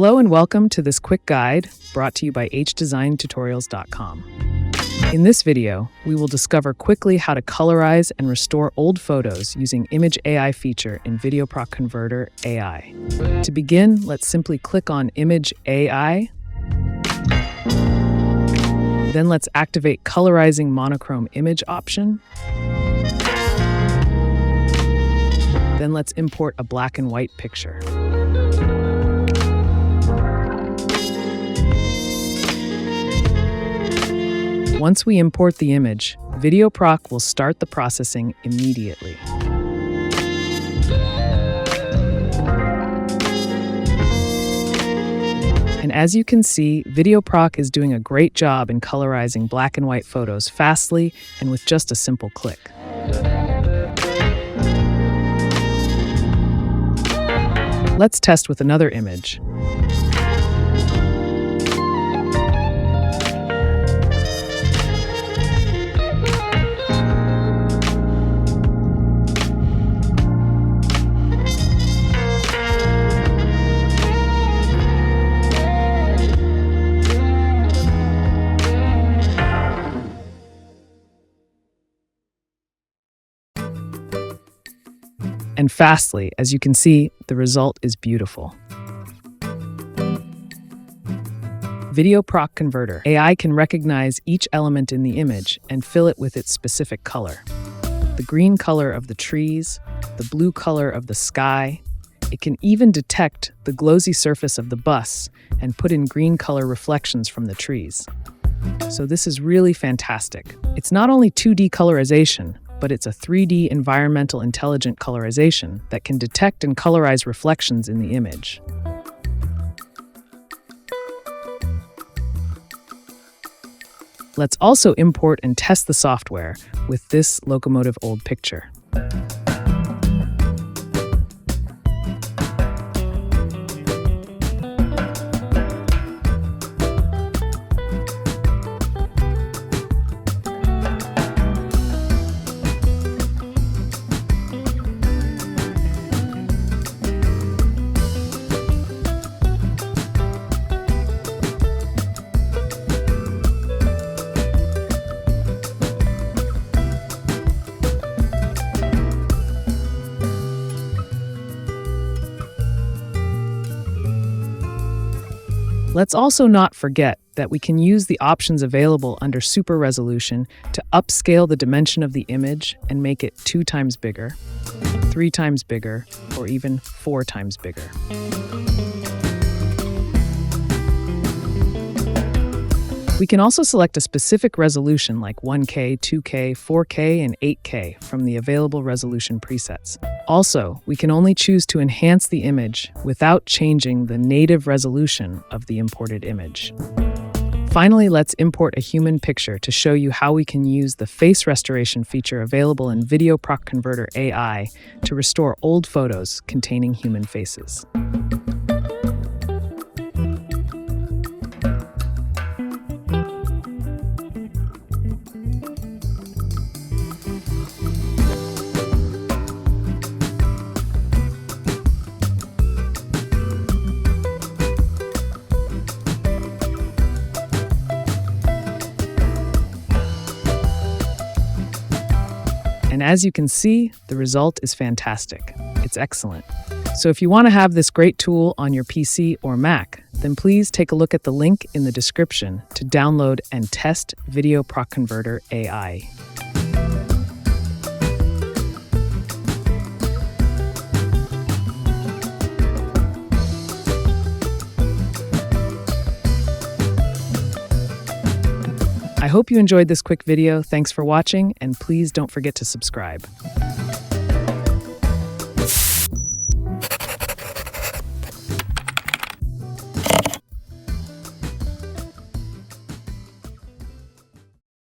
Hello and welcome to this quick guide brought to you by Hdesigntutorials.com. In this video, we will discover quickly how to colorize and restore old photos using Image AI feature in Video Proc Converter AI. To begin, let's simply click on Image AI. Then let's activate Colorizing Monochrome Image option. Then let's import a black and white picture. Once we import the image, Video Proc will start the processing immediately. And as you can see, Video Proc is doing a great job in colorizing black and white photos fastly and with just a simple click. Let's test with another image. And fastly, as you can see, the result is beautiful. Video Proc Converter AI can recognize each element in the image and fill it with its specific color. The green color of the trees, the blue color of the sky. It can even detect the glossy surface of the bus and put in green color reflections from the trees. So this is really fantastic. It's not only 2D colorization, but it's a 3D environmental intelligent colorization that can detect and colorize reflections in the image. Let's also import and test the software with this locomotive old picture. Let's also not forget that we can use the options available under Super Resolution to upscale the dimension of the image and make it 2 times bigger, 3 times bigger, or even 4 times bigger. We can also select a specific resolution like 1K, 2K, 4K, and 8K from the available resolution presets. Also, we can only choose to enhance the image without changing the native resolution of the imported image. Finally, let's import a human picture to show you how we can use the face restoration feature available in Video Proc Converter AI to restore old photos containing human faces. And as you can see, the result is fantastic. It's excellent. So if you want to have this great tool on your PC or Mac, then please take a look at the link in the description to download and test Video Proc Converter AI. I hope you enjoyed this quick video. Thanks for watching, and please don't forget to subscribe.